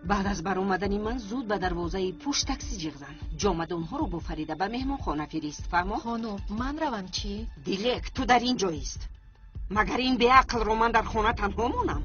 بعد از برآمدن من زود به دروازه پشت تاکسی جیغ زن. جامدونها رو با فریده به مهمان خانه فرست. فهمو؟ خانم من روم چی؟ دیلک تو در اینجا است. مگر این بی عقل رو من در خانه تنها مونم؟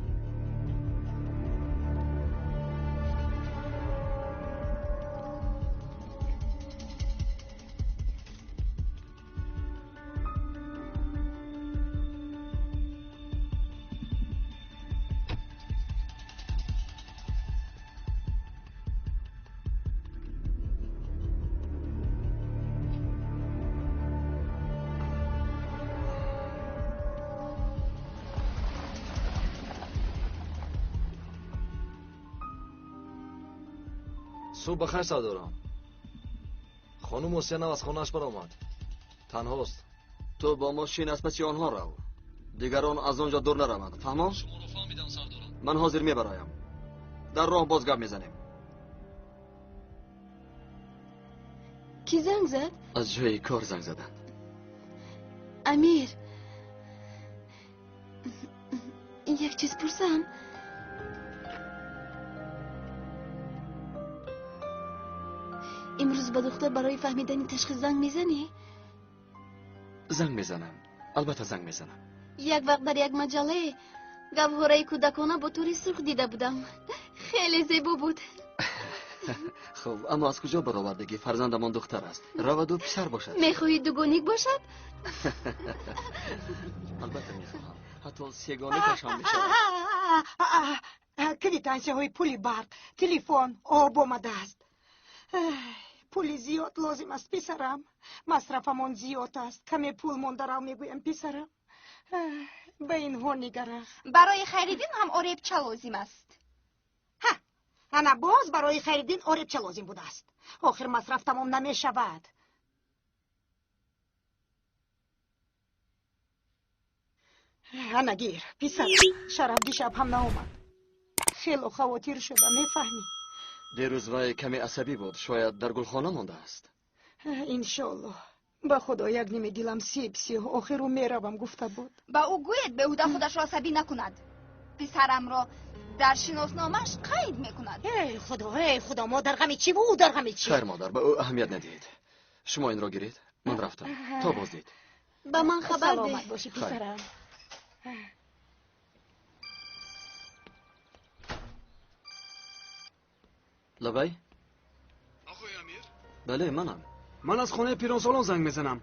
صبح بخیر سردارم. خانم حسین از خانه‌اش برآمد. تنهاست. تو با ماشین از پس آنها رو. دیگران از آنجا دور نروند. فهمو؟ شما رو فهمیدم سردارم. من حاضر میبرایم. در راه باز گپ میزنیم. کی زنگ زد؟ از جای کار زنگ زدن. امیر، یک چیز پرسم؟ امروز با دختر برای فهمیدن تشخیص زنگ میزنی؟ زنگ میزنم. البته زنگ میزنم. یک وقت در یک مجله گوهره کودکانه با توری سرخ دیده بودم. خیلی زیبا بود. خب اما از کجا برآوردگی فرزندمان دختر است؟ رود و پسر باشد. میخواهی دوگانیک باشد؟ البته میخواهم. حتی سیگانه کشم میشود. کلیتانسه های پولی برق، تلفن، آب آمده است. پولی زیاد لازم است پسرم. مصرفمان زیاد است. کمی پول مانده را میگویم پسرم. به اینها نگره. برای خریدین هم اوریبچه لازم است. انا باز برای خریدین اوریبچه لازم بود است. آخر مصرف تمام نمی شود. انا گیر پسر، شرف دیشب هم نامد. خیلی خواطر شده میفهمی. دیروز وای کمی عصبی بود. شاید در گلخانه مانده است. انشالله. به خدا یک نیمه دلم سی آخر رو میروم گفته بود. با او گوید به هوده خودش را عصبی نکند. پسرم را در شناسنامش قید میکند. ای خدا مادر غمی چی بود؟ در غمی چی؟ خیر مادر به او اهمیت ندید. شما این را گیرید. من رفتم. تا بازدید. با من خبر ده. سلامت باشی پسرم. لبی؟ آقای امیر؟ بله منم. من از خانه پیران سالان زنگ میزنم.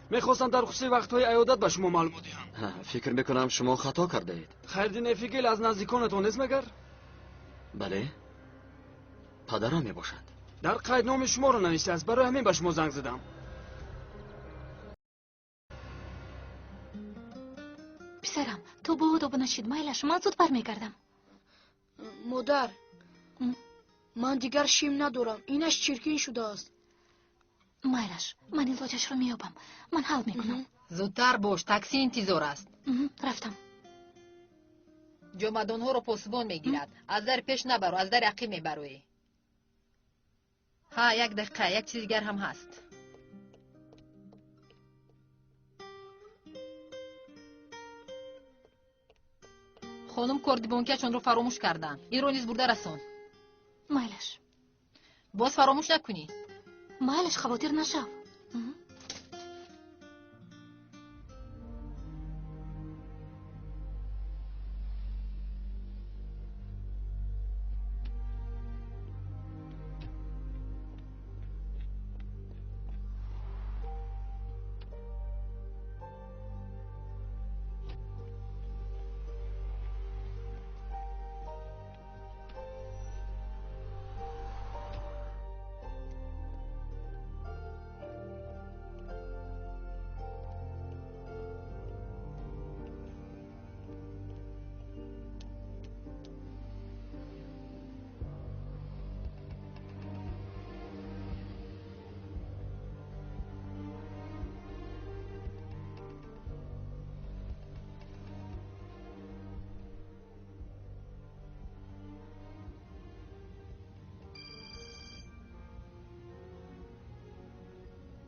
میخواستم در خصوص وقتهای عیادت به شما معلومات دهم. فکر میکنم شما خطا کرده اید. خیردین افیگل از نزدیکانتان نیست مگر؟ بله. پدرم میباشد. در قیدنامه شما رو نوشته است. برای همین به شما زنگ زدم. پسرم تو بود و بنشید مایلش من زود برمیگردم. مادر من دیگر شیم ندارم. اینش چرکین شده است. مایلش من علاجش رو میابم. من حل میکنم. زودتر باش تاکسی انتظار است. رفتم. جامدان ها رو پاسبان میگیرد. از در پیش نبرو از در عقب میبروی. ها یک دقیقه یک چیز دیگر هم هست. خانم کاردیبانکیشون رو فراموش کردن. این رو نیز برده رسون. مایلش باز فراموش نکنی. مایلش خواطر نشو.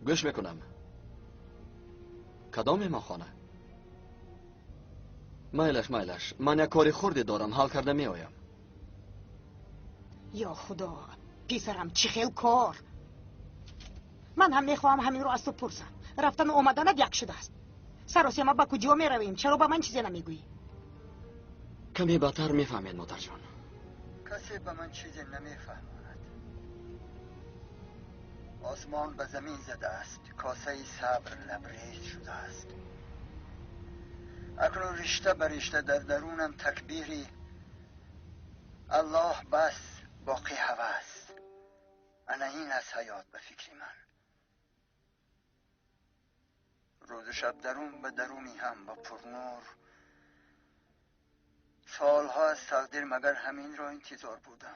گوش میکنم. کدام ما خانه؟ مایلش من یک کاری خردی دارم. حل کرده می آیم. یا خدا پسرم چی خیل کار. من هم میخواهم همین رو از تو پرسم. رفتن و آمدنت یک شده است. سراسی ما با کجا میرویم؟ چرا با من چیزی نمیگویی؟ کمی بدتر میفهمید مادر جان. کسی به من چیزی نمیفهمد. آسمان به زمین زده است، کاسه صبر لبریز شده است. اکنون رشته به رشته در درونم تکبیری الله بس باقی هوس. انا این از حیات به فکری من. روز شب درون به درونی هم با پرنور. سالها از تقدیر مگر همین را انتظار بودم.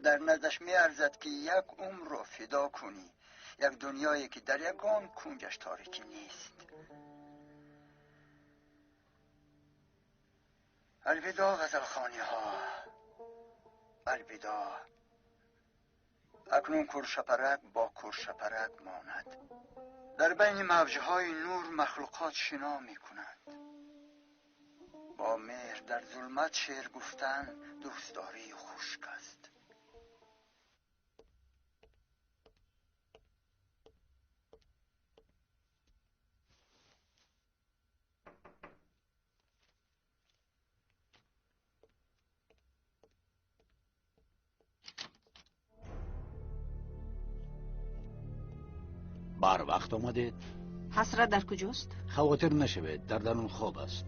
در نزدش می ارزد که یک عمر را فدا کنی، یک دنیایی که در یگان کنجش تاریکی نیست. الوداع غزلخوانی ها، الوداع. اکنون کرشپرک با کرشپرک ماند. در بین موجهای نور مخلوقات شنا می کنند. با مهر در ظلمت شعر گفتن دوستداری خشک است. بر وقت آمدید؟ حسرت در کجاست؟ خواطر نشوید، در درون خواب است.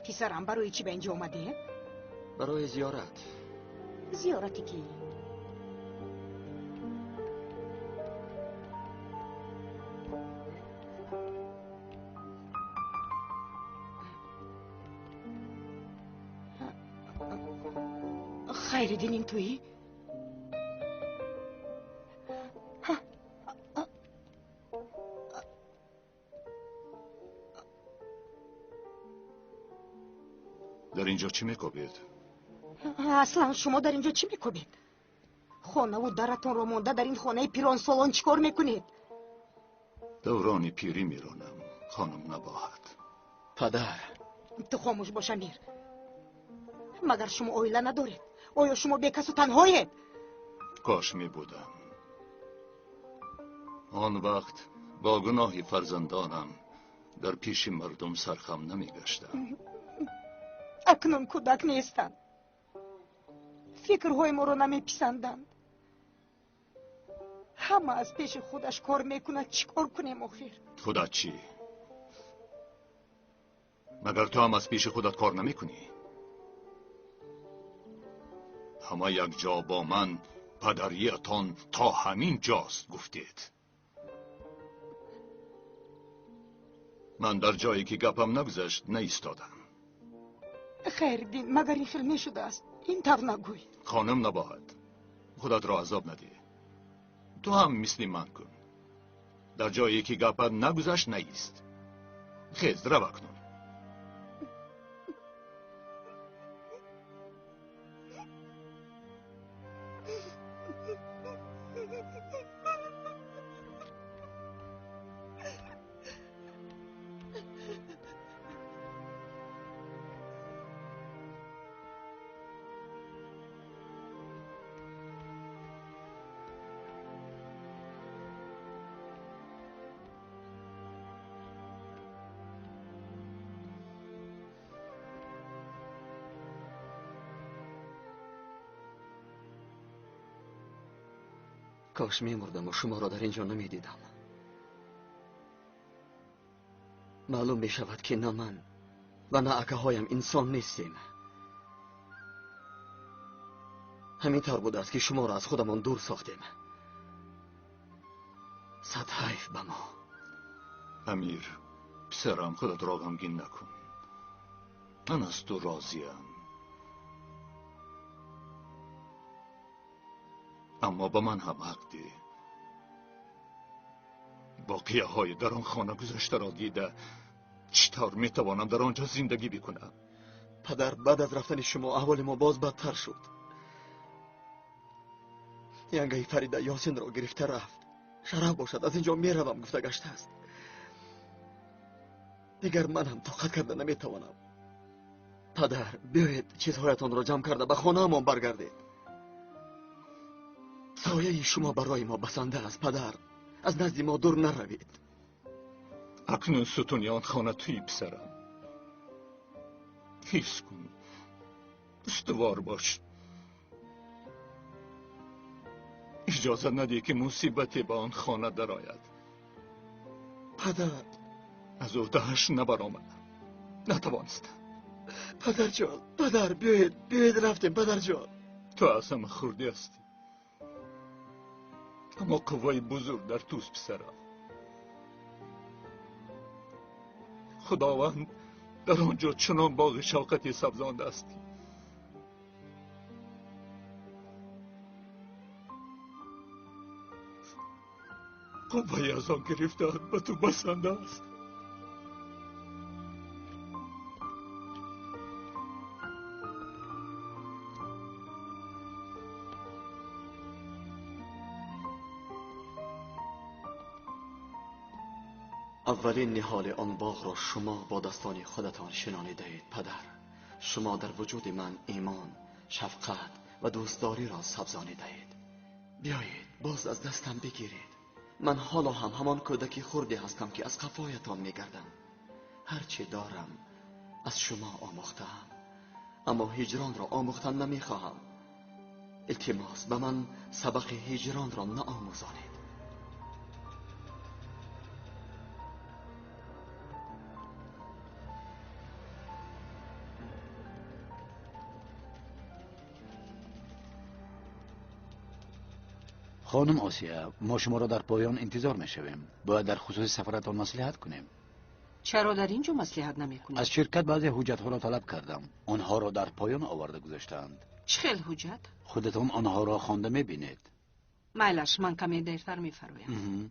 پسرم برای چی به اینجا آمده؟ برای زیارت. زیارتی کی؟ خیردین این تویی؟ در اینجا چی میکوبید؟ اصلا شما در اینجا چی میکوبید؟ خانه و درتون رو مونده در این خانه پیران سالان چیکار میکنید؟ دوران پیری میرونم، خانم نباهد. پدر تو خاموش باش امیر. مگر شما اویله ندارید؟ آیا شما بیکس و تنهایید؟ کاش می بودم. آن وقت با گناهی فرزندانم در پیش مردم سرخم نمی گشتم. اکنون کودک نیستند. فکرهای ما رو نمی پسندند. همه از پیش خودش کار میکند. چی کار کنیم آخر؟ خودت چی؟ مگر تو هم از پیش خودت کار نمی کنی؟ همه یک جا با من پدریتان تا همین جاست گفتید. من در جایی که گپم نگذشت نیستادم. خیردین مگر این خیل نشده است؟ این طور نگوی. خانم نباید، خودت را عذاب ندی. تو هم مثل من کن. در جایی که گپت نگذشت نیست. خیز رو اکنون. کاش میمردم و شما را در اینجا نمیدیدم. معلوم می شود که نه من و نه اکه هایم انسان نیستیم. همین طور بود است که شما را از خودمان دور ساختیم. صد حیف به ما. امیر، پسرم خودت را غمگین نکن. من از تو راضیم. اما با من هم حق دی. واقعه های در آن خانه گذشته را دیده چطور میتوانم در آنجا زندگی بکنم؟ پدر، بعد از رفتن شما احوال ما باز بدتر شد. ینگه فریده یاسین را گرفته رفت. شرف باشد از اینجا میروم گفته گشته است. دیگر من هم طاقت کرده نمیتوانم. پدر، بیایید چیزهایتان را جمع کرده به خانه همان برگردید. سایه شما برای ما بسنده است پدر. از نزد ما دور نروید. اکنون ستونی آن خانه توی پسرم. حفظ کن، استوار باش. اجازه ندی که مصیبتی به آن خانه درآید. پدر، از عهده‌اش نبرآمد، نتوانست. پدر جان، پدر بیایید رفتیم پدر جان. تو اصلا خورده هستی، اما قوای بزرگ در توست پسرم. خداوند در آنجا چنان باغ شوقتی سبزانده است که قوای از آن گرفته به تو بسنده است. اولین نهال آن باغ را شما با دستان خودتان شنانیده اید پدر. شما در وجود من ایمان، شفقت و دوستداری را سبزانیده اید. بیایید باز از دستم بگیرید. من حالا هم همان کودکی خردی هستم که از قفایتان میگردم. هرچی دارم از شما آموختم، اما هجران را آموختن نمیخواهم. التماس به من سبق هجران را نآموزانید. خانم آسیا، ما شما را در پایان انتظار میشویم. باید در خصوص سفرتان مصلحت کنیم. چرا در اینجا مصلحت نمیکنید؟ از شرکت بعضی حجت‌ها را طلب کردم. آنها را در پایان آورده گذاشتند. چه خیل حجت؟ خودتان آنها را خوانده میبینید. میلش، من کمی دیرتر میفرمایم.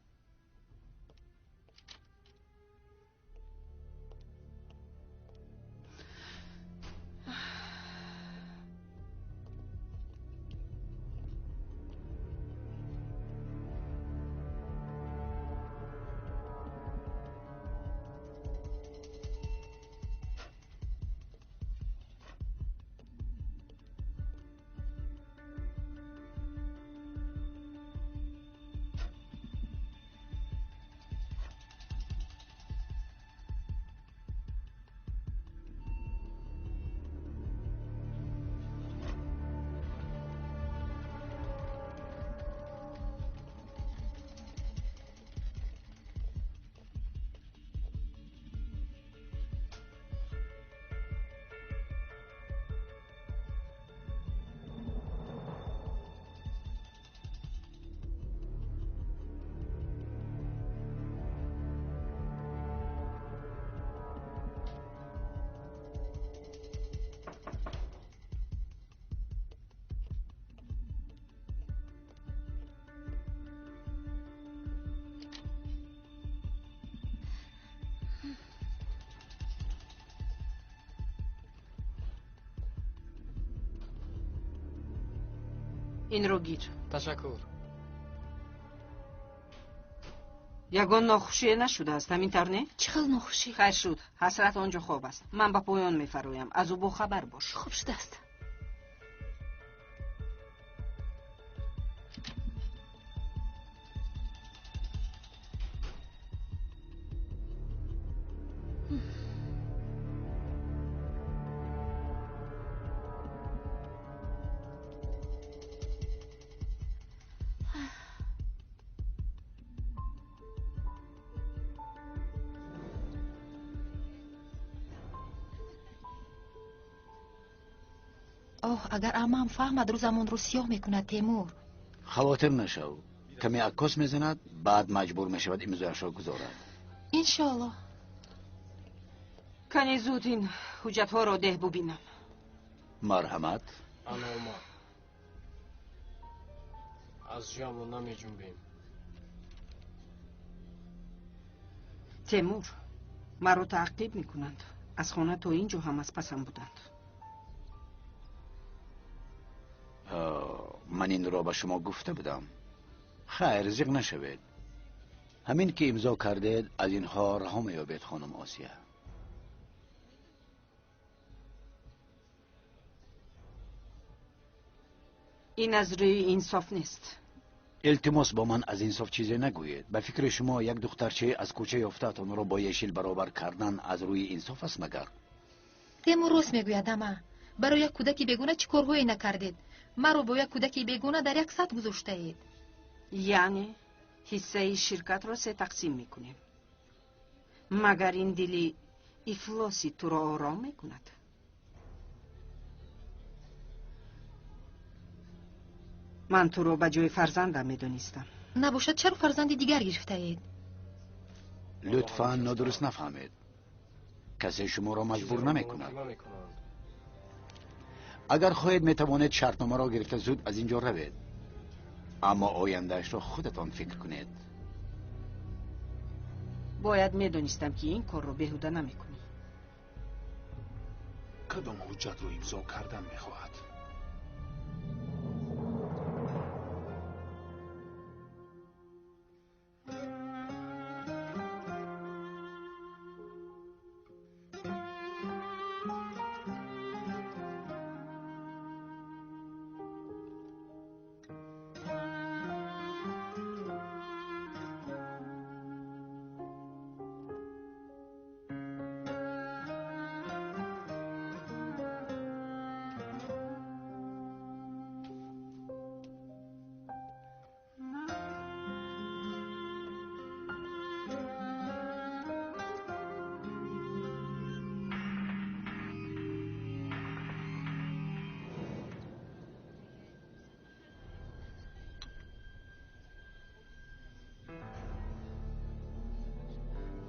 این رو گیر. تشکر. یگان ناخوشی نشده است همین طور نه؟ چقدر ناخوشی؟ خیر شد، حسرت آنجا خواب است. من با پایان میفرمایم از او خبر باش. خوب شده است. اگر عمم فهمد روزمون رو سیاه میکند تیمور. خواطر نشو، کمی عکاس میزند بعد مجبور میشود امضایش را گذارد. انشالله. کنی زود این حجت ها را ده ببینم. مرحمت. انا اومد. از جامون نمی جنبیم. تیمور، مرا تعقیب میکنند. از خانه تا اینجا هم از پسم بودند. من این را به شما گفته بودم. خیر زیغ نشوید. همین که امضا کردید از اینها رها می‌یابید خانم آسیا. این از روی انصاف نیست. التماس با من از انصاف چیزی نگویید. به فکر شما یک دخترچه از کوچه یافته‌تان را با یشیل برابر کردن از روی انصاف است مگر؟ تیمور راست میگوید اما برای یک کودکی بیگانه چه کارهایی نکردید؟ مرا با یک کودکی بیگانه در یک سطح گذاشته اید. یعنی حصه شرکت را سه تقسیم میکنیم. مگر این دلی افلاسی تو را آرام میکند؟ من تو را به جای فرزندم میدونستم. نباشد چرا فرزند دیگر گرفته اید؟ لطفاً نادرست نفهمید. کسی شما را مجبور نمیکند. اگر خواهید میتوانید شرطنامه را گرفته زود از اینجا روید. اما آیندهش را خودتان فکر کنید. باید میدونستم که این کار رو بهوده نمیکنی. کدام حجت رو امضا کردن میخواهد؟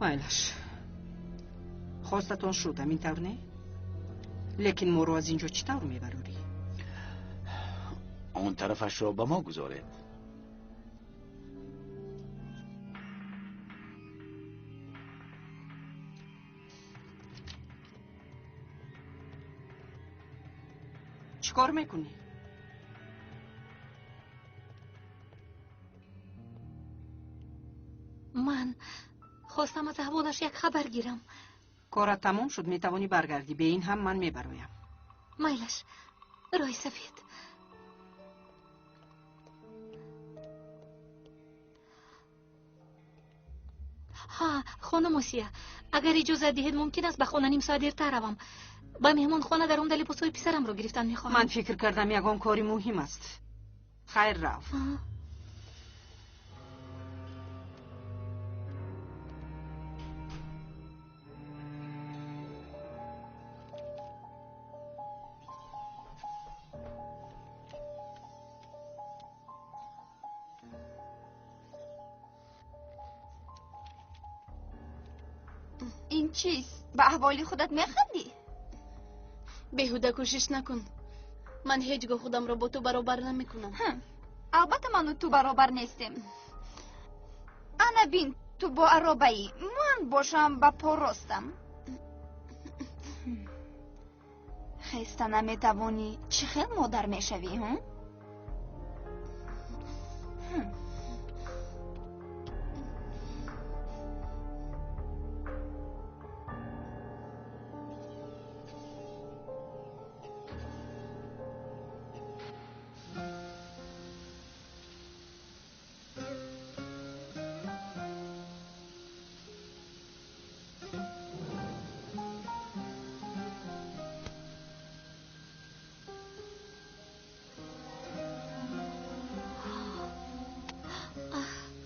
مایلش خواستتون شدم این طور نه؟ لیکن ما رو از اینجا چی طور میبروری؟ اون طرفش را به ما گذارید. چیکار میکنی؟ من خواستم از احوالش یک خبر گیرم. کارت تمام شد، میتوانی برگردی. به این هم من میبرایم. مایلش رای سفید. ها خانم موسیه، اگر اجازه دهید ممکن است به خانه نیم ساعت دیرتر روم. با مهمان خانه در اون لباسای پسرم رو گرفتن میخواهم. من فکر کردم یگان کاری مهم است. خیر رو. این چیست؟ به احوالی خودت میخندی؟ بهوده کوشش نکن. من هیچگاه خودم را با تو برابر نمیکنم. البته من و تو برابر نیستیم. انا بین تو با عربایی، من باشم با پا راستم. خیسته نمیتوانی چه خیل مادر میشوی هم؟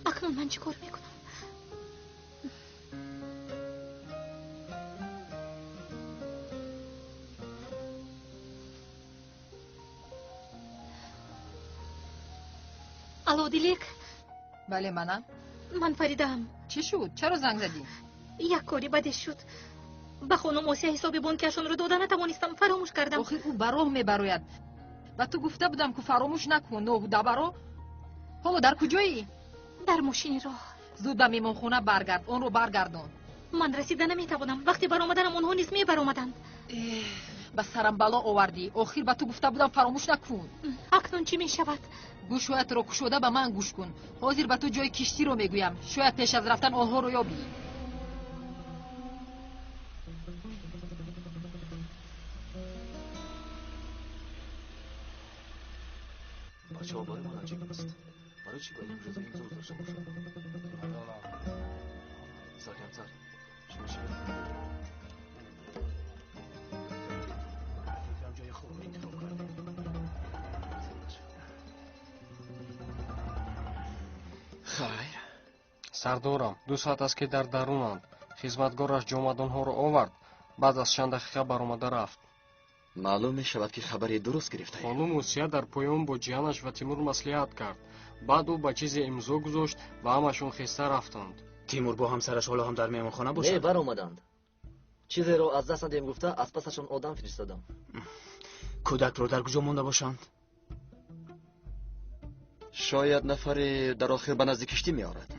اکنون من چی کار میکنم؟ الو دیلیک. بله منم. من فریدم. چی شد؟ چرا زنگ زدی؟ یک کاری بدش شد. به خانم موسیه حساب بانکشون رو دادن نتوانستم، فراموش کردم. آخه او براه میبراید و تو گفته بودم که فراموش نکن. نه دبرو. حالا در کجایی؟ در ماشین راه. زود به میمون خونه برگرد، اون رو برگردون. من رسیده نمیتوانم. وقتی برآمدنم اونها نیز میبرآمدند. ба сарам бало овардӣ. охир ба ту гуфта будам фаромӯш накун. акнун чӣ мешавад? гӯшҳоятро кушода ба ман гӯш кун. ҳозир ба ту ҷои киштиро мегӯям. шояд пеш аз рафтан онҳоро ёбӣ. бачаҳо барои ман аҷиб аст. барои чӣ бояд имрӯза имзо гузошта бошад? саркамтар чӣ мешавад? хайр. сардорам 2 соат аст ки дар дарунанд. хизматгораш ҷомадонҳоро овард. баъд аз чанд дақиқа баромада рафт. маълум мешавад ки хабари дуруст гирифтаед. хонум усия дар поён бо ҷиянаш ва тимур маслиҳат кард. баъд ӯ ба чизе имзо гузошт ва ҳамашон хиста рафтанд. тимур бо ҳамсараш ҳоло ҳам дар меҳмонхона бошад? не баромаданд. чизеро аз даст надиҳем гуфта аз пасашон одам фиристадам. кӯдакро дар куҷо монда бошанд? шояд нафаре дар охир ба назди киштӣ меорад.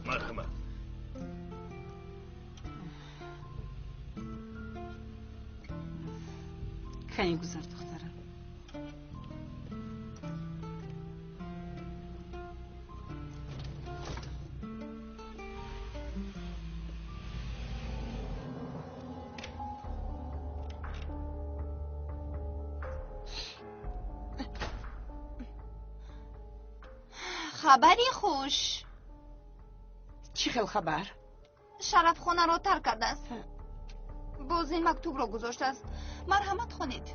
марҳамат. кани гузар духтарам. خبری خوش. چی خیل خبر؟ شرف خانه را ترک کرده است. باز این مکتوب را گذاشته است. مرحمت کنید.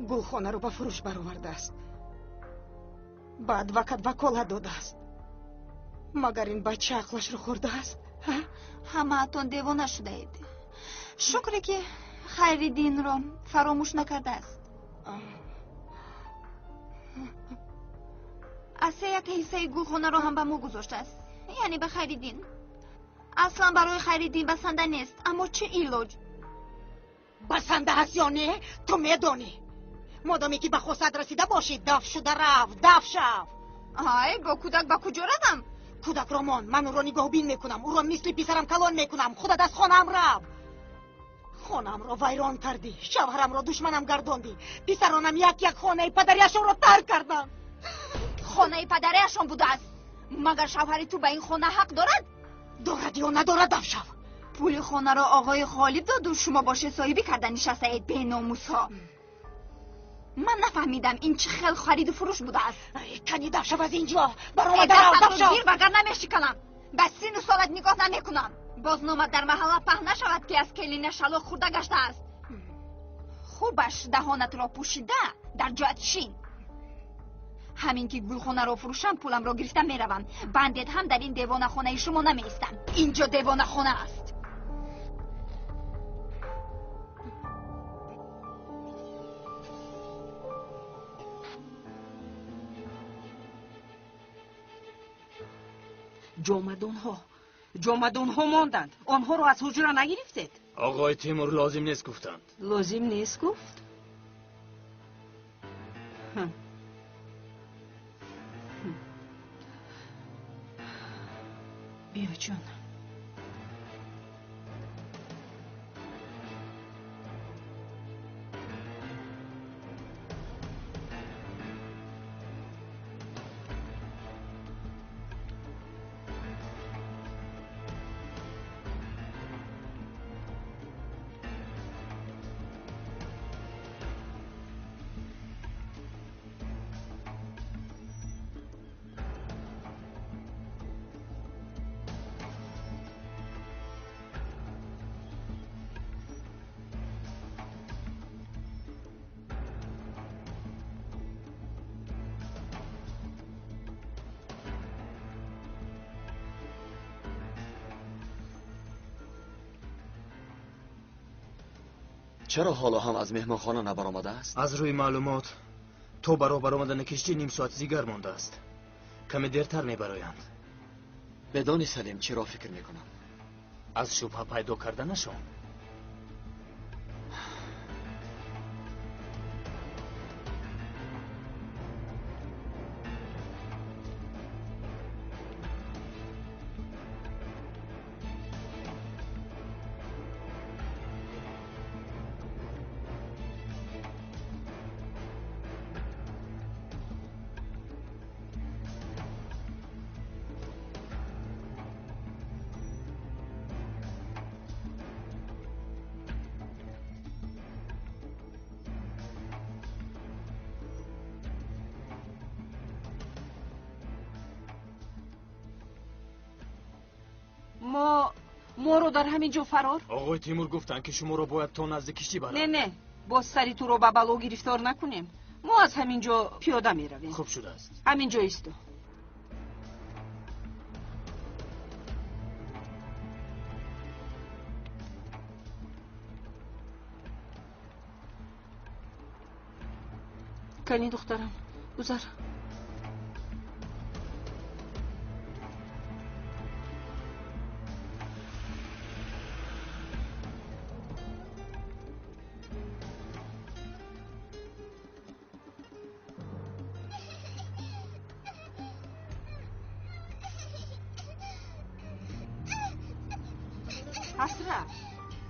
گلخانه رو به فروش برآورده است. بعد وقت وکالت داده است. مگر این بچه عقلش رو خورده است؟ همه اتون دیوانه شده اید. شکری که خیریدین را فراموش نکرده است. اسیت حصه گلخانه را هم به ما گذاشته است. یعنی به خیریدین. اصلا برای خیریدین بسنده نیست. اما چه ایلاج؟ بسنده هست یا نه؟ تو میدانی. مادامی که به خواست رسیده باشی دف شده رفت. دف شو. های با کودک به کجا روم؟ کودک رامان من او را نگاه بین میکنم. او را مثل پسرم کلان میکنم. خودت از خانم رفت. خانم را ویران کردی. شوهرم را دشمنم گرداندی. پسرانم یک خانه پدریشان را ترک کردن. خانه پدریشان بوده است. مگر شوهری تو به این خانه حق دارد؟ دارد یا ندارد دفشو. پول خانه را آقای خالد داد و شما باشه صاحبی کردن نشسته اید به ناموس ها. من نفهمیدم این چه خیل خرید و فروش بوده است. کنی دفشو از اینجا. برآمده دفشو. گیر بگر نمیشکنم. به سین و سالت نگاه نمیکنم. بازنامه در محله پهن نشود که از کلینه شلوغ خورده گشته است. خوبش دهانت را پوشیده در جایت شین. همین که گلخانه را فروشم پولم را گرفتم میروم. بندت هم در این دیوانه خانه شما نمیستم. اینجا دیوانه خانه است. جامدونها ماندند. آنها رو از حجره نگرفتید؟ آقای تیمور لازم نیست گفتند. لازم نیست گفت؟ بیا جان. چرا حالا هم از مهمانخانه نبرآمده است؟ از روی معلومات تو برای برآمدن کشتی نیم ساعت دیگر مانده است. کمی دیرتر میبرایند. بدانی سلیم چرا فکر میکنم؟ از شبهه پیدا کردنشان. ما رو در همین جا فرار؟ آقای تیمور گفتن که شما رو باید تا نزد کشتی برم. نه باز سری تو رو به بلا گرفتار نکنیم. ما از همین جا پیاده می رویم. خوب شده است. همین جا ایستو. کنی دخترم گذر.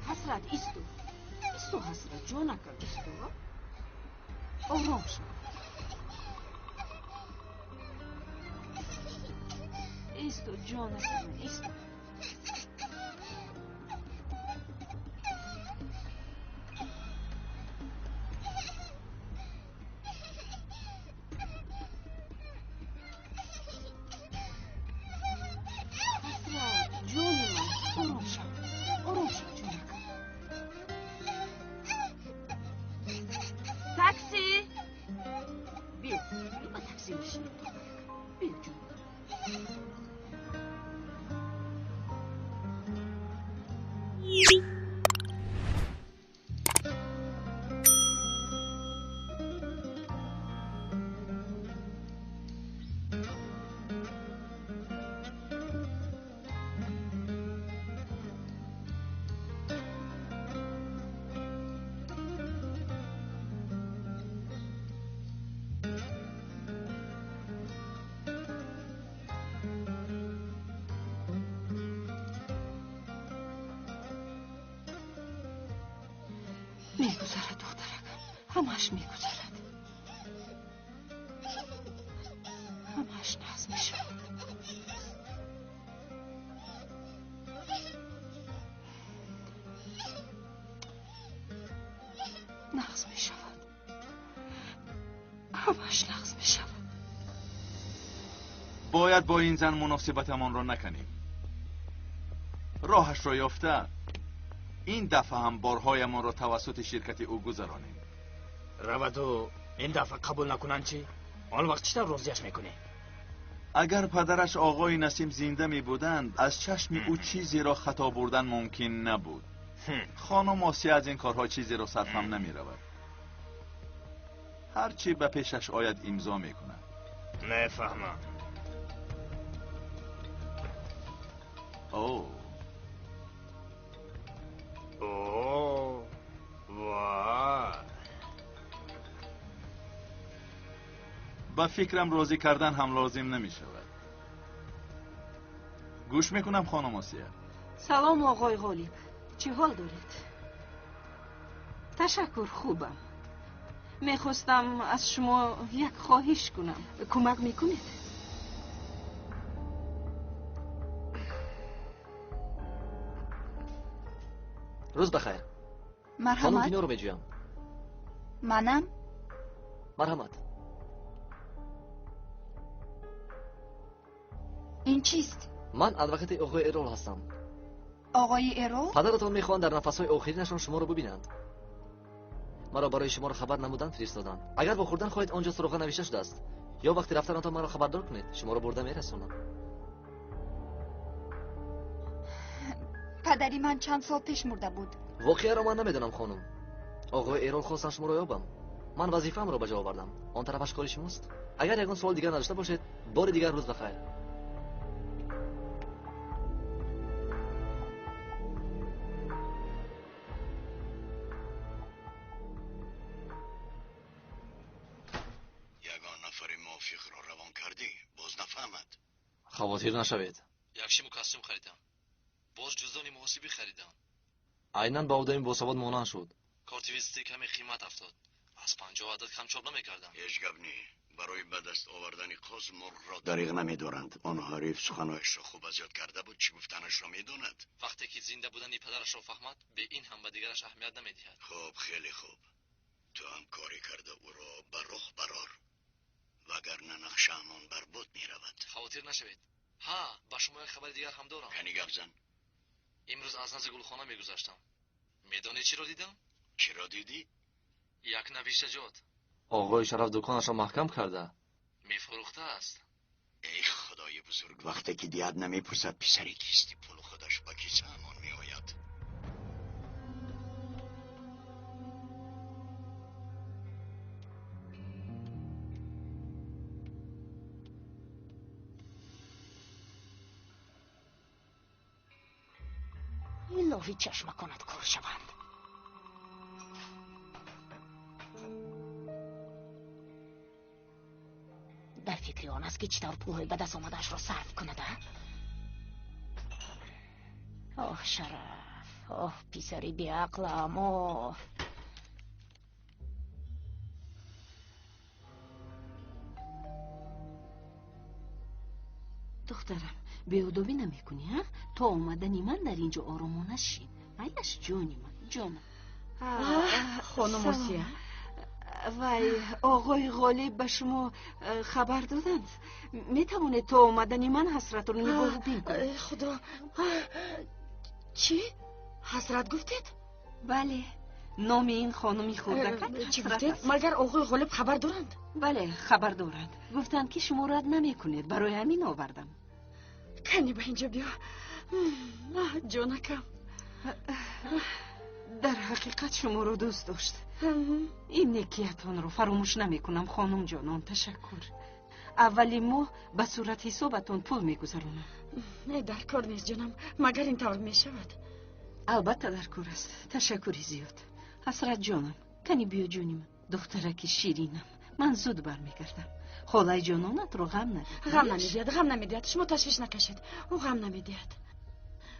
حسرت ایستو حسرت جا نکن ایستو. آرام شو. ایستو جا نکن ایستو. حسرت جون من آرام شو جا نکن. تاکسی بیا با تاکسی میشیم. بیا جون. میگذرد دخترک، همش میگذرد، همش ناز میشود. نغز میشود، همش نغز میشود. باید با این زن مناسبتمان را نکنیم. راهش را یافته، این دفعه هم بارهایمان را توسط شرکت او گذرانیم. رود و این دفعه قبول نکنن چی؟ آن وقت چطور راضیش میکنی؟ اگر پدرش آقای نسیم زنده می بودند، از چشم او چیزی را خطا بردن ممکن نبود. خانم آسیه از این کارها چیزی را صرف هم نمی رود. هرچی به پیشش آید امضا می کند. نفهمم. اوه وای. با فکرم راضی کردن هم لازم نمی شود. گوش میکنم خانم آسیه. سلام آقای غالب، چه حال دارید؟ تشکر، خوبم. میخواستم از شما یک خواهش کنم، کمک میکنید؟ روز بخیر. مرحمت. خانم پینو رو بجویم. منم؟ مرحمت. این چیست؟ من ادوکت آقای ایرول هستم. آقای ایرول؟ پدرتان میخوان در نفسهای آخرینشان شما رو ببینند. مرا برای شما رو خبر نمودن فرستادن. اگر با خوردن خواهید آنجا سراغ نوشته شده است، یا وقتی رفتنتان مرا خبردار کنید، شما رو برده میرسونم. پدری من چند سال پیش مرده بود. واقعا را من نمیدونم خانم. آقای ایرول خواستن شما رو یابم. من وظیفه‌ام را به جا آوردم. آن طرفش کار شماست. اگر یگان سوال دیگر نداشته باشید، بار دیگر روز بخیر. یگان نفر موافق را روان کردی، باز نفهمد. خواطر نشوید. یکشی مکسیم خریدم. باز جزدانی محاسبی خریدم. عیناً با آدمی باسواد مانند شد. کارت ویزیتی کمی قیمت افتاد. از 50 عدد کم چاپ نمی‌کردم. هیچ گپ نی. برای به دست آوردن قاز مرغ را دریغ نمی‌دارند. آن حریف سخنهایش را خوب از یاد کرده بود، چی گفتنش را می‌داند. وقتی که زنده بودن پدرش را فهمد، به این هم به دیگرش اهمیت نمی‌دهد. خوب، خیلی خوب. تو هم کاری کرده او را به رخ برار، وگرنه نقشه‌مان برباد می‌رود. خواطر نشوید. ها، با شما یک خبر دیگر هم دارم. کنی گپ زن. امروز از نزد گلخانه میگذشتم. میدانی چی را دیدم؟ چی را دیدی؟ یک نوشتجات. آقای شرف دکانش را محکم کرده. میفروخته است. ای خدای بزرگ، وقتی که دیاد نمیپرسد پسری کیستی پول خودش با کیسه امان میآید. الهی چشم کند کور شوند. در فکر آن است که چطور پولهای به دست آمدهاش را صرف کند. آه شرف، آه پسری بیعقلم. آه دخترم بیادبی نمی کنی ها؟ تا آمدنی من در اینجا آرامانه شین. ایش جانی من جانم. خانم آسیا، وای آقای غالب به شما خبر دادند. می توانید تا آمدنی من حسرت رو نگاه بین کنید. خدا. چی؟ حسرت گفتید؟ بله، نام این خانمی خردکت چی حسرت گفتید؟ است. مگر آقای غالب خبر دارند؟ بله خبر دارند. گفتند که شما رد نمی کنید، برای همین آوردم. کنی به اینجا بیا. جانکم، در حقیقت شما رو دوست داشت. این نکیتان رو فراموش نمی کنم خانم جانان. تشکر. اولی ماه به صورت حسابتون پول می گذارونم. نه در کار نیست جانم، مگر این طور می شود؟ البته در کار است. تشکری زیاد. حسرت جانم کنی بیا جونیم. دخترک شیرینم، من زود برمیگردم. خالای جانانت رو غم ندید. غم نمیدید. شما تشویش نکشید، او غم نمیدید.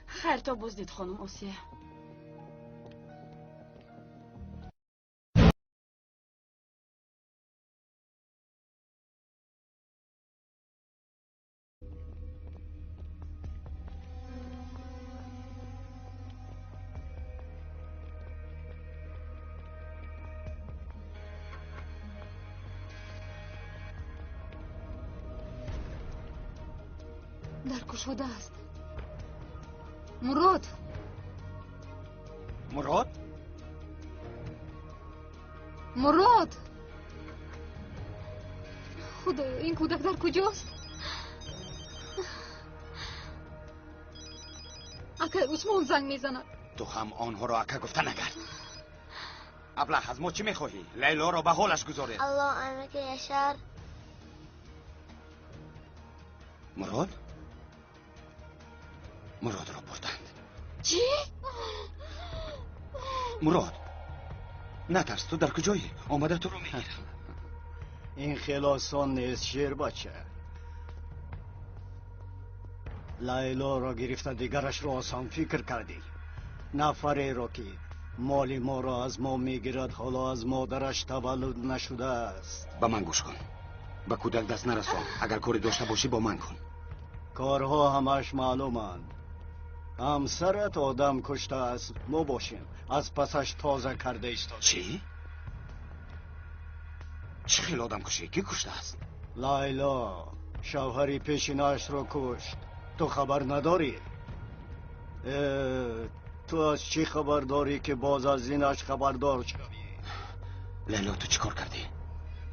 خیر تا بازدید خانم آسیه. در گشاده است. مراد. مراد؟ مراد. خدایا این کودک در کجاست؟ اکا عثمان زنگ میزند. تو هم آنها را اکا گفته نگرد. ابله از ما چی میخواهی؟ لیلا را به حالش گذاره. الله امرک یشر. مراد؟ مراد را بردند. چی؟ مراد نترس، تو در کجایی؟ آمده تو رو میگیرم. این خیلی آسان نیست شیر بچه. لیلا را گرفته دیگرش را آسان فکر کردی. نفری را که مال ما را از ما میگیرد حالا از مادرش تولد نشده است. با من گوش کن، با کودک دست نرسان. اگر کاری داشته باشی با من کن. کارها همش معلومند. همسرت آدم کشته است، ما باشیم از پسش تازه کرده ایستاده. چی؟ چه خیلی آدم کشی؟ کی کشته است؟ لیلا شوهری پیشینش را کشت. تو خبر نداری؟ تو از چی خبر داری که باز از اینش خبردار شوی؟ لیلا تو چی کار کردی؟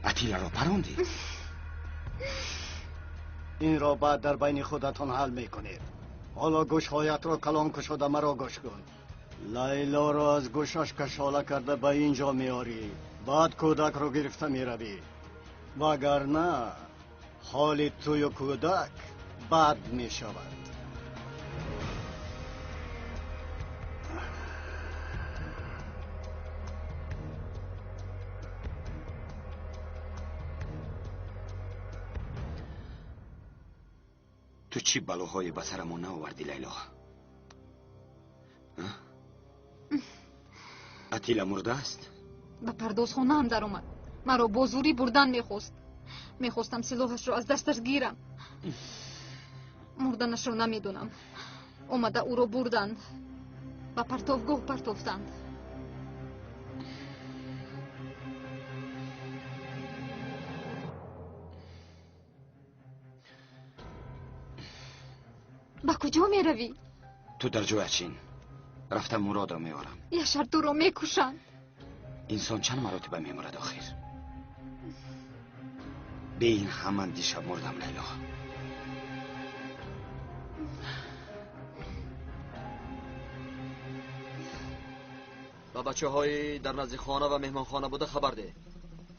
اتیلا را پراندی؟ این را بعد در بین خودتان حل میکنید. حالا گوشهایت را کلان کشاده مرا گوش کن. لیلا را از گوشش کشاله کرده به اینجا میاری، بعد کودک را گرفته میروی. وگرنه حال توی کودک بد میشود. تو چی بلاهای به سرمون نآوردی لیلا؟ اتیلا مرده است؟ به پردازخانه هم در اومد. مرا با زوری بردن میخواست. میخواستم سلاحش رو از دستش گیرم. مردنش رو نمیدونم. اومده او رو بردند. به پرتافگاه پرتافتند. به کجا میروی؟ تو در جویچین رفتم مراد را میارم. یشار تو رو میکشن. انسان چند مراتبه میمرد آخر؟ به این همان دیشب مردم لیلا. با بچه های در نزد خانه و مهمان خانه بوده خبر ده.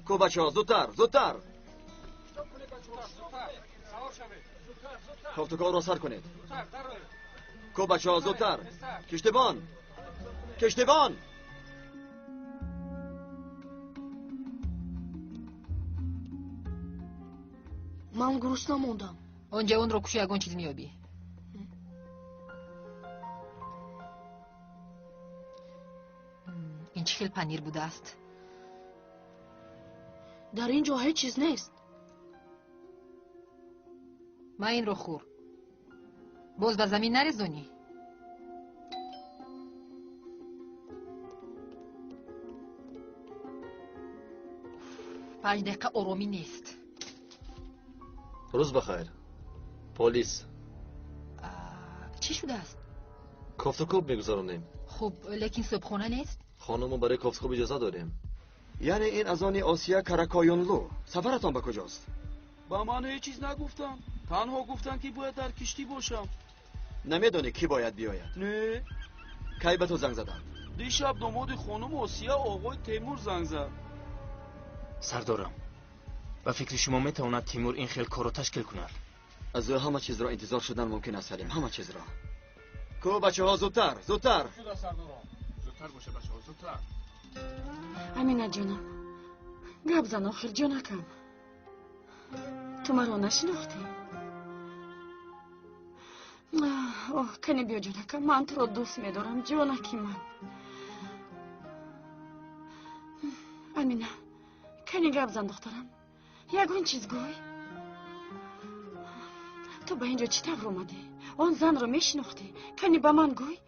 کو بچه ها زودتر زودتر کافتوکار را سر کنید. کو بچه ها زودتر. کشتیبان کشتیبان. من گرسنه موندم. اونجا اون رو کشی اگون چیز میابی. این چه خیلی پنیر بوده است؟ در اینجا هیچ چیز نیست. من این رو خور. باز به زمین نریزونی. 5 دقیقه آرامی نیست. روز بخیر. پلیس. چی شده است؟ کافتوکوب میگذارونیم. خب لیکن صبحخانه نیست؟ خانم برای کافتوکوب اجازه داریم. یعنی این از آن آسیا کراکایونلو. سفرتان به کجاست؟ با من هیچ چیز نگفتن. تنها گفتن که باید در کشتی باشم. نمیدونی کی باید بیاید؟ نه. کی به تو زنگ زدن؟ دیشب داماد خانم آسیا آقای تیمور زنگ زد. سردارم، با فکر شما میتواند تیمور این خیل کارو تشکیل کند؟ از همه چیز را انتظار شدن ممکن است سلیم. همه چیز را. کو بچه ها زودتر زودتر. زودتر باشه بچه ها زودتر. امینه جانم گپ زن آخر جانکم. تو مرا نشناختی؟ اوه کنی بیا جانکم. من تو را دوست میدارم جانکی من. امینه کنی گپ زن دخترم. یگون چیز گوی. تو به اینجا چی طور اومدی؟ آن زن را میشناختی؟ کنی به من گوی.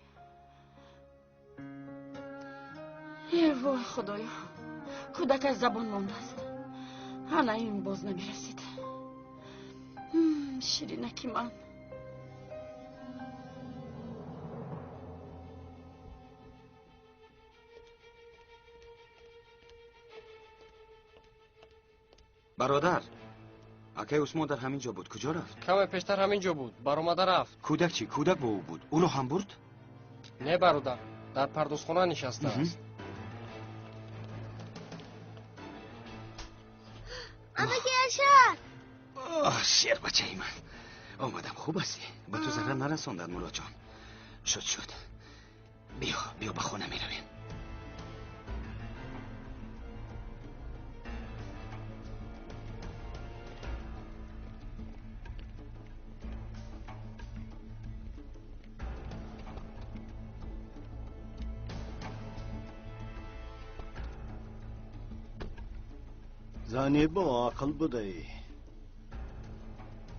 ای وای خدایا کودک از زبان مانده است. هنه این باز نمیرسید. شیرینکی من. برادر اکای عثمان در همین جا بود. کجا رفت؟ کم پیشتر همین جا بود. برآمده رفت. کودک چی؟ کودک با او بود. او رو هم برد؟ نه برادر، در پردوسخانه نشسته است. اما که یشار. شیر بچه ای من آمدم. خوب هستی؟ به تو ضرر نرساندن مراد جان؟ شد بیا به خانه می رویم. زنی با عقل بودی.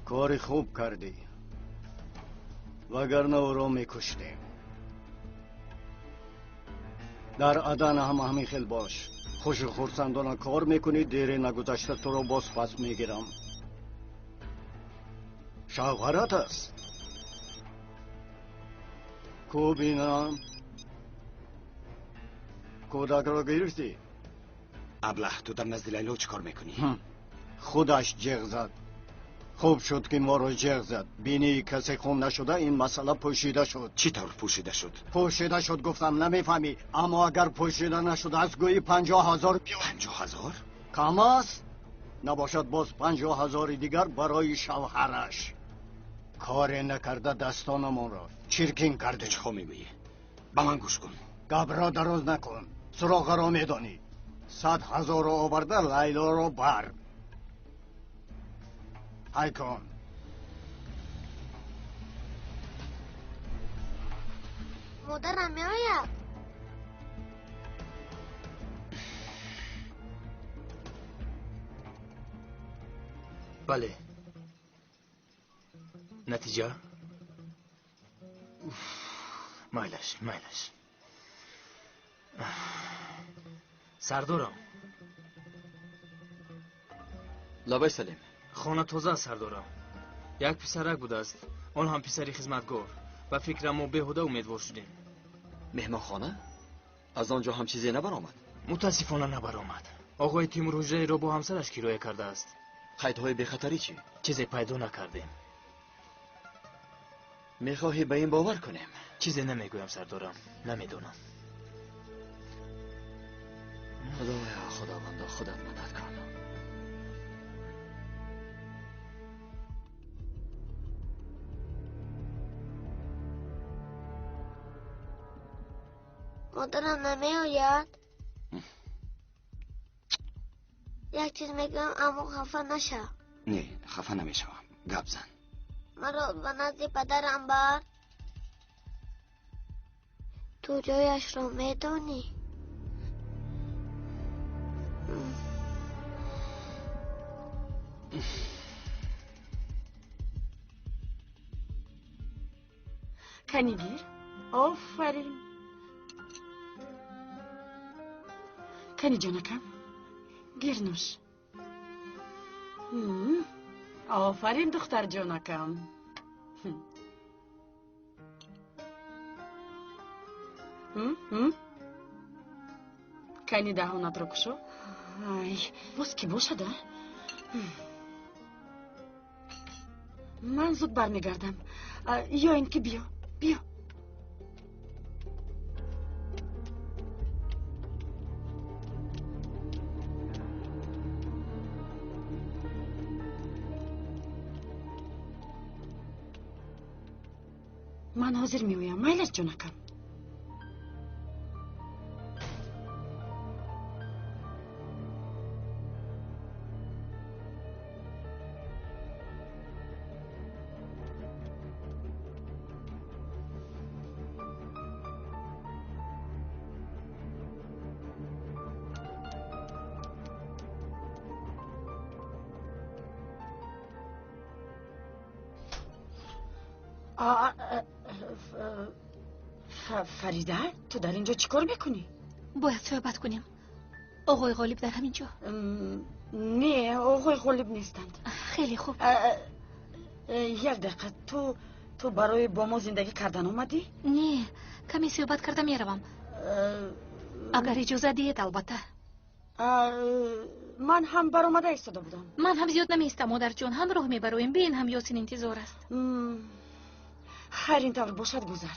کاری خوب کردی. وگرنه او را میکشتیم. در عدن هم همین خیل باش. خوش و خورسندانه کار میکنی. دیری نگذشته تو را باز پس میگیرم. شوهرت است. کو بینم کودک را گرفتی؟ ابله تو در نزد لیلا چی کار میکنی؟ خودش جغ زد. خوب شد که ما رو جغ زد. بینی کسی خون نشده این مسئله پوشیده شد. چی طور پوشیده شد؟ پوشیده شد گفتم نمیفهمی. اما اگر پوشیده نشده از گویی 50,000 50,000؟ کم است؟ نباشد باز 50,000 دیگر برای شوهرش. کار نکرده دستانمون را چرکین کرده. چه میگویی؟ با من گوش کن. گپ را دراز نکن. سراغ را میدانی. 100,000 را آورده لیلا را بر. های کن. مادرم میآید. بله. نتیجه؟ مایلش. سردارم. لابای سلیم. خانه تازه سردارم. یک پسرک بوده است. آن هم پسری خدمتگار. و فکرم ما بهوده امیدوار شدیم. مهمانخانه؟ از آنجا هم چیزی نبرآمد؟ متاسفانه نبرآمد. آقای تیمور حجره را با همسرش کرایه کرده است. قیدهای بخطری چی؟ چیزی پیدا نکردیم. میخواهی به این باور کنیم؟ چیزی نمیگویم سردارم، نمیدونم. خدایا خداوندا خودت مدد کن. مادرم نمی آید؟ یک چیز میگم اما خفه نشه. نه خفه نمیشم. گپ زن. مرا به نزد پدرم بر. تو جایش را میدانی؟ کنی گیر. آفرین. کنی جانکم گیر نوش. آفرین دختر جانکم. کنی دهانت رو کشو. ای باز کی باشده؟ من زود برمیگردم. یا اینکه بیا بیا. من حاضر میویم. مایلش جانکم. فریده تو در اینجا چیکار میکنی؟ باید صحبت کنیم. آقای غالب در همینجا؟ نه آقای غالب نیستند. خیلی خوب. یک دقیقه تو برای با ما زندگی کردن اومدی؟ نه کمی صحبت کرده میروم. اگر اجازه دید البته. من هم برآمده ایستاده بودم. من هم زیاد نمیستم مادر جان. هم راه میبرویم. بین هم یاسین انتظار است. خیر این طور باشد گذر.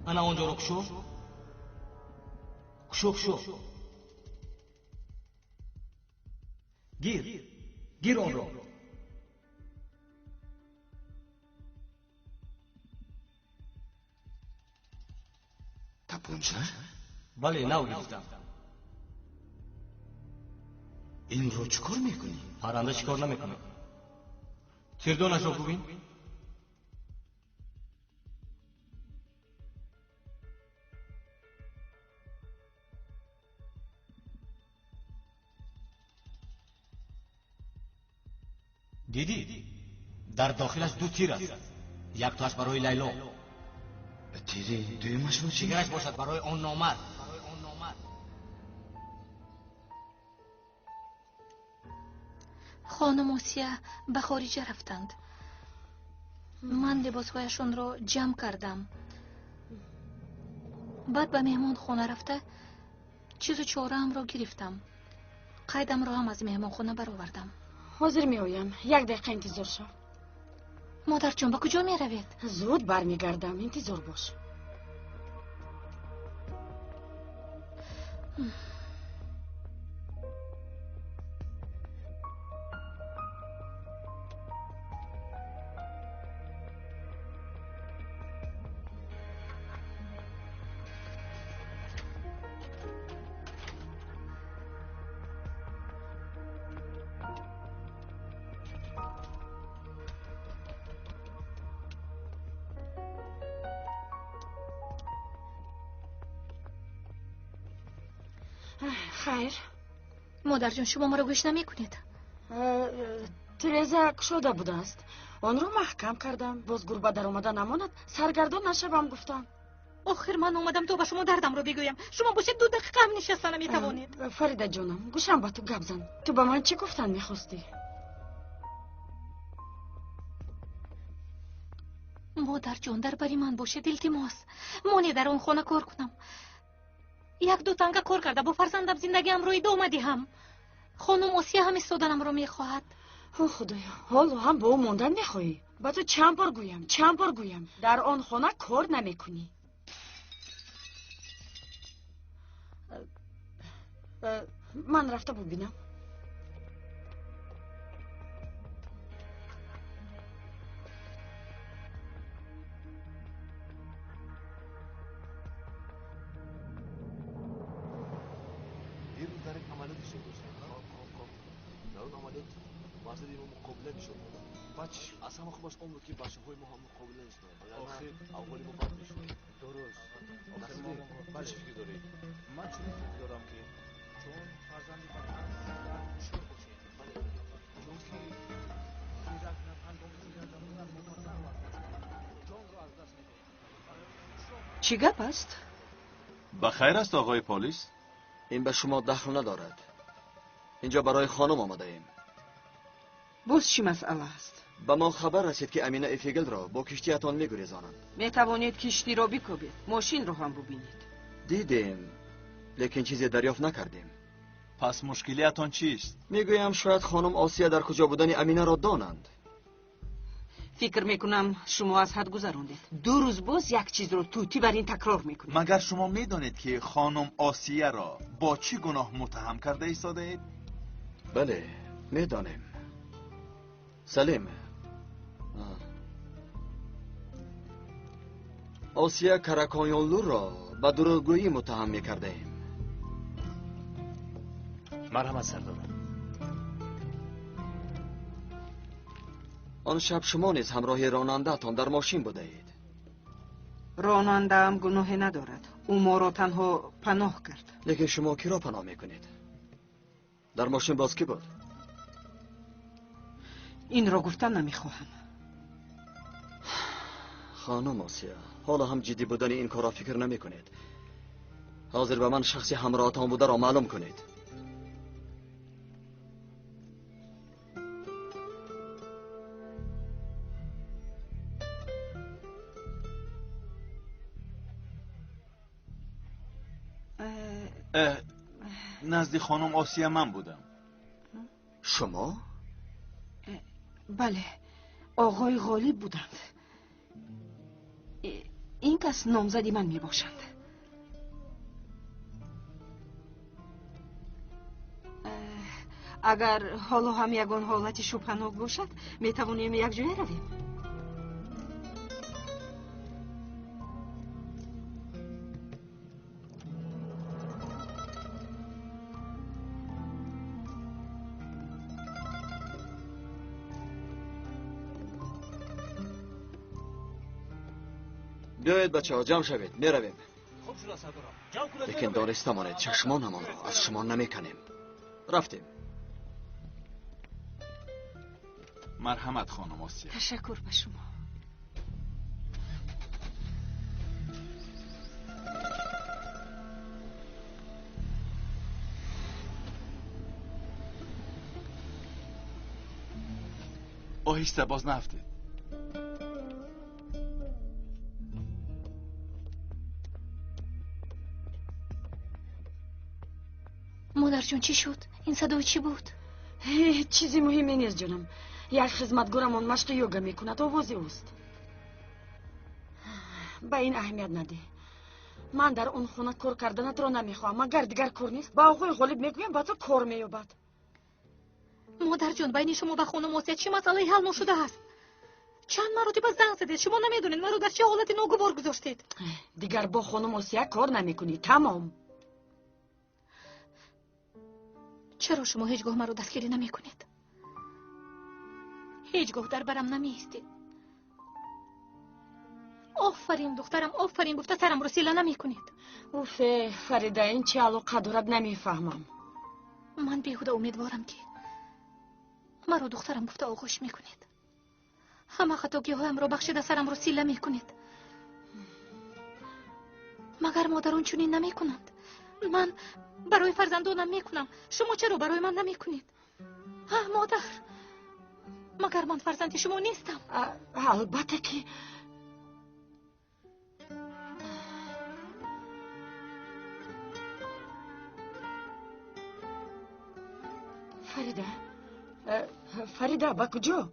انا اونجا رو کشو گیر اون رو. تپونچه؟ بله نو گرفتم. این رو چیکار میکنی؟ پرنده چیکار نمیکنه. تیردانش رو ببین. دیدی؟ در داخلش 2 تیر است. یک تاش برای لیلا. تیری دویمش رو چی؟ دیگرش باشد برای آن نامرد. خانم آسیا به خارج رفتند. من لباسهایشان را جمع کردم. بعد به مهمان خانه رفته چیز و چاره‌ام را گرفتم. قیدم را هم از مهمان خانه برآوردم. حاضر می آیم. 1 دقیقه انتظار شو. مادر جان به کجا می روید؟ زود برمیگردم. انتظار باش. خیر. مادر جان شما ما را گوش نمی کنید. ترزا کشاده بوده است. آن را محکم کردم. باز گربه در آمده نماند. سرگردان نشوم گفتم. آخر من آمدم تا به شما دردم رو بگویم. شما باشید 2 دقیقه هم نشستن نمی توانید. فریده جانم گوشم با تو گپ زن. تو به من چی گفتن میخواستی؟ مادر جان در بری من باشید التماس. مانی در اون خانه کار کنم. 1-2 تنگه کار کرده با فرزندم زندگیم رو ادامه دهم. خانم آسیا هم ایستادنم رو میخواهد. خدایا حالا هم با او ماندن میخواهی؟ با تو چند بار گویم در آن خانه کار نمیکنی. من رفته ببینم. اصلا خوبش عمر که بچه های ما هم مقابله نیست. اولی ما بد میشون. درست. آخر ما چی فکر داری؟ من چون فکر دارم که چون فرزندی فرزند در مشکل باشه. چون که پیرک هنگام دیگر در مقطع جان رو از دست میده. چی گپ است؟ بخیر است آقای پلیس؟ این به شما دخل ندارد. اینجا برای خانم آمده ایم. باز چی مسئله است؟ به ما خبر رسید که امینه افیگل را با کشتیتان میگریزانند. میتوانید کشتی را بکوبید. ماشین را هم ببینید. دیدیم لیکن چیزی دریافت نکردیم. پس مشکلیتان چیست؟ میگویم شاید خانم آسیا در کجا بودن امینه را دانند. فکر میکنم شما از حد گذراندید. 2 روز باز یک چیز رو توتی بر این تکرار میکنید. مگر شما میدانید که خانم آسیا را با چی گناه متهم کرده ایستاده اید؟ بله میدانیم. سلیم، آسیا کرکانیانلو را به دروغگویی متهم میکرده ایم. مرحمت سردارم. آن شب شما نیز همراه راننده تان در ماشین بوده اید. راننده هم گناه ندارد. او ما را تنها پناه کرد. لیکن شما کی را پناه میکنید؟ در ماشین باز کی بود؟ این را گفتن نمیخواهم. خانم آسیا، حالا هم جدی بودن این کار را فکر نمی کنید. حاضر به من شخصی همراهتان بوده را معلوم کنید. نزد خانم آسیا من بودم. شما؟ بله آقای غالب بودند. این کس نامزدی من می باشند. اگر حالا هم یگان حالت شبهناک باشد می توانیم یک جای رویم. بیایید بچه ها جمع شوید میرویم. خوب شد سردارم. جمع کنید. لیکن دانستمانید چشمانمان را از شما نمیکنیم. رفتیم. مرحمت خانم آسیا. تشکر به شما. آهسته باز نفتید. مادر جون چی شد؟ این صدای چی بود؟ هیچ چیزی مهمی نیست جونم. یک خدمتگارمون مشق یوگا میکند، آوازی اوست. به این اهمیت نده. من در اون خونه کار کردنت رو نمیخواهم. مگر دیگر کار نیست؟ با آقای غالب میگویم با تو کار مییابد. مادر جون بین شما و خانم آسیا چی مسئله حل نشده است؟ چند مرتبه زنگ زدید، شما نمیدونید مرا در چه حالت ناگوار گذاشتید. دیگر با خانم آسیا کار نمیکنی، تمام. چرا شما هیچگاه مرا دستگیری نمیکنید؟ هیچگاه در برم نمیایستید. آفرین دخترم، آفرین گفته سرم رو سیله نمیکنید. اوفه فریده، این چه علاقه دارد نمیفهمم. من بیهوده امیدوارم که مرا دخترم گفته آغوش میکنید. همه خطاگی‌هایم را بخشیده سرم رو سیله میکنید. مگر مادران چنین نمیکنند؟ من برای فرزندانم میکنم، شما چرا برای من نمیکنید؟ مادر، مگر من فرزند شما نیستم؟ البته که فریده با کجا؟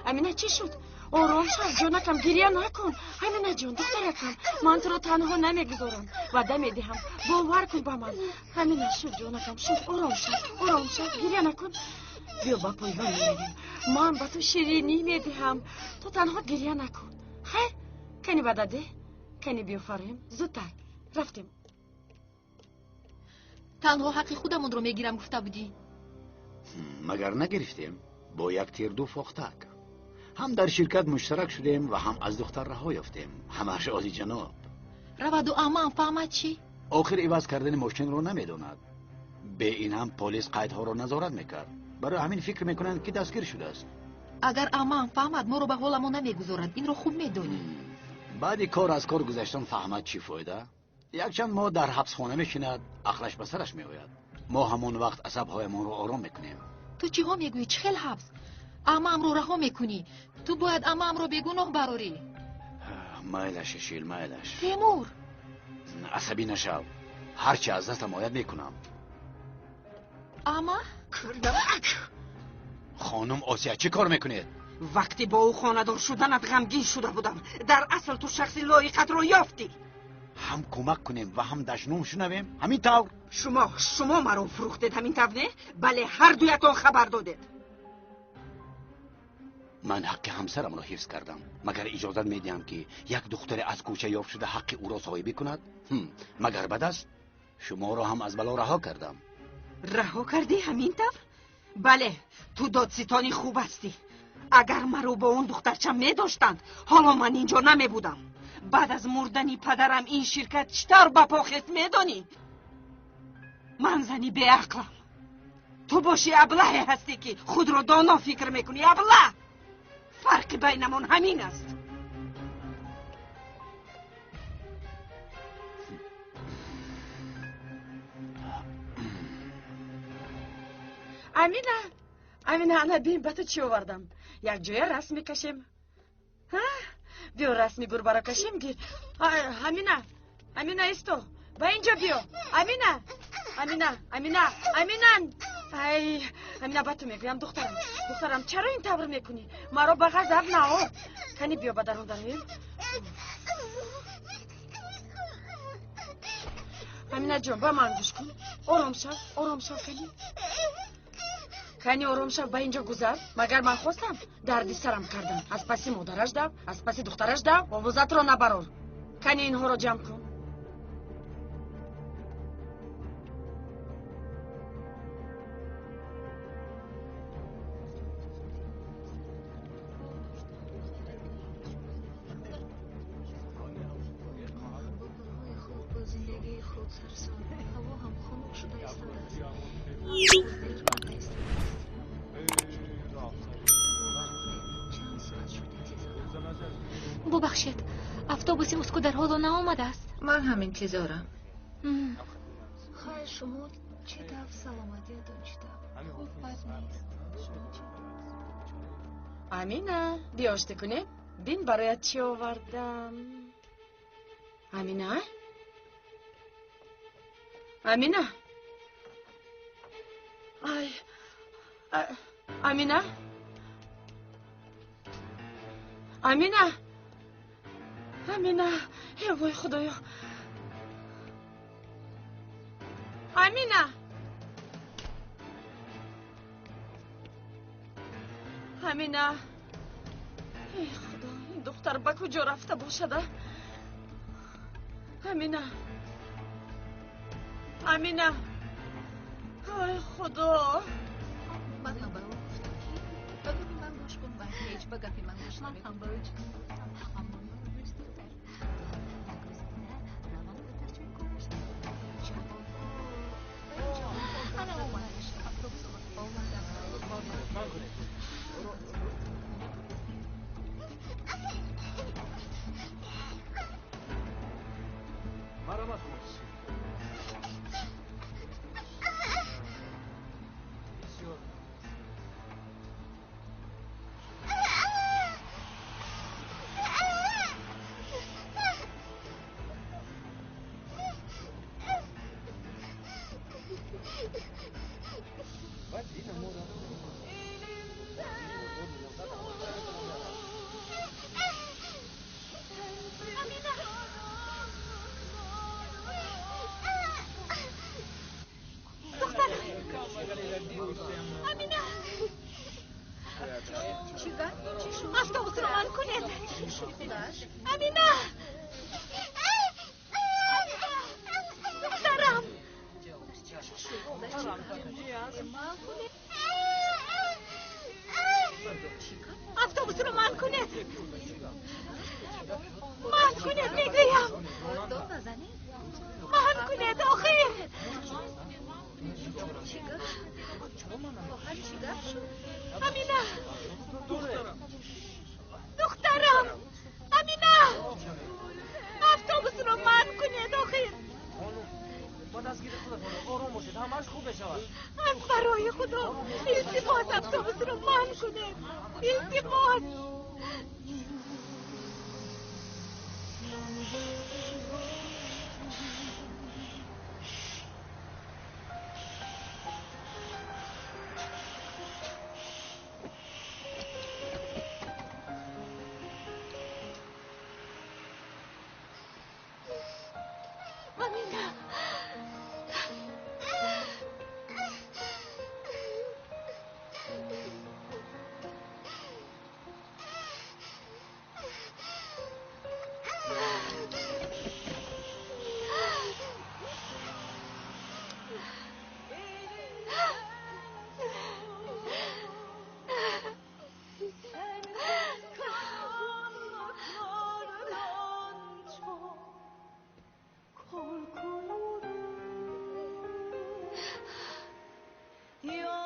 امینه چی شد؟ آرام شو جانکم، گریه نکن. امینه جان دخترکم، من تو رو تنها نمیگذارم، وعده میدهم، باور کن با من. امینه شو جانکم، شو آرام شو گریه نکن. بیا با پایگاه میرویم، من با تو شیرینی میدهم، تو تنها گریه نکن. خیر کنی وعده ده، کنی بیافریم زودتر. رفتیم. تنها حق خودمون رو میگیرم گفته بودی. مگر نگرفتیم؟ با یک تیر دو فاختک. هم در شرکت مشترک شدیم و هم از دختر رها یافتیم. همش عالی جناب. رود و اما فهمد چی؟ آخر عوض کردن ماشین رو نمیدوند. به این هم پلیس قیدها رو نظارت میکرد. برای همین فکر میکنند که دستگیر شده است. اگر اما فهمد ما رو به حالمون نمیگذارد، این رو خوب میدونی. بعد کار از کار گذشتن فهمد چی فایده؟ یک چند ماه در حبس خانه میشیند، عقلش به سرش میآید. ما همون وقت عصب‌هایمان رو آرام میکنیم. تو چی ها میگویی؟ چه خیل حبس؟ امام رو رها میکنی. تو باید امام رو بگناه براری. مایلش شیل مایلش. تیمور عصبی نشو. هرچی از دستم آید میکنم. اما خانم آسیا چی کار میکنید؟ وقتی با او خاندار شدنت غمگین شده بودم، در اصل تو شخصی لایقت رو یافتی. هم کمک کنیم و هم دشنوم شنویم. همین طور. شما مرا فروختید همین طور نه؟ بله هر دویتون خبر دادید. من حق همسرم را حفظ کردم. مگر اجازت میدیم که یک دختر از کوچه یافت شده حق او را صاحبی کند؟ مگر بد است؟ شما را هم از بلا رها کردم. رها کردی همین طور؟ بله تو دادستانی خوب هستی، اگر مرا با اون دخترچه می‌داشتند حالا من اینجا نمی‌بودم. بعد از مردن پدرم این شرکت چطور به پا خست می‌دانی؟ من زنی به عقلم. تو باشی ابله هستی که خود را دانا فکر میکنی. ابله. فرق بینمان همین است. امینه انا بیم به تو چی آوردم. یک جای رسم میکشیم. بیا رسمی گور برا کشیم گیر. امینه ایستو با اینجا بیا. امینه امینه با تو میگویم دخترم چرا این طور میکنی؟ مرا به غضب نه. کنی بیا با درون داریم. امینه جان با من گوش کن. آرام شو کنی آرام شو. با اینجا گذر. مگر من خواستم دردی سرم کردم. از پسی مادرش ده، از پسی دخترش ده. آوازت را نبرار. کنی اینها را جمع کن. ببخشید اتوبوس اسکو در حال نآمده است. من هم انتظارم. خواهر شما چه دف سلامتی داشتم. خوب بد نیست. امینه بیاشته کنه. بین برایت چی آوردم. امینه امینه ای وای خدایا. امینه ای خدا این دختر به کجا رفته باشد. امینه ای خدا. من هم برای گفتم که بگو من گوش کن و هیچ به گفی من گوش نمی کن. یا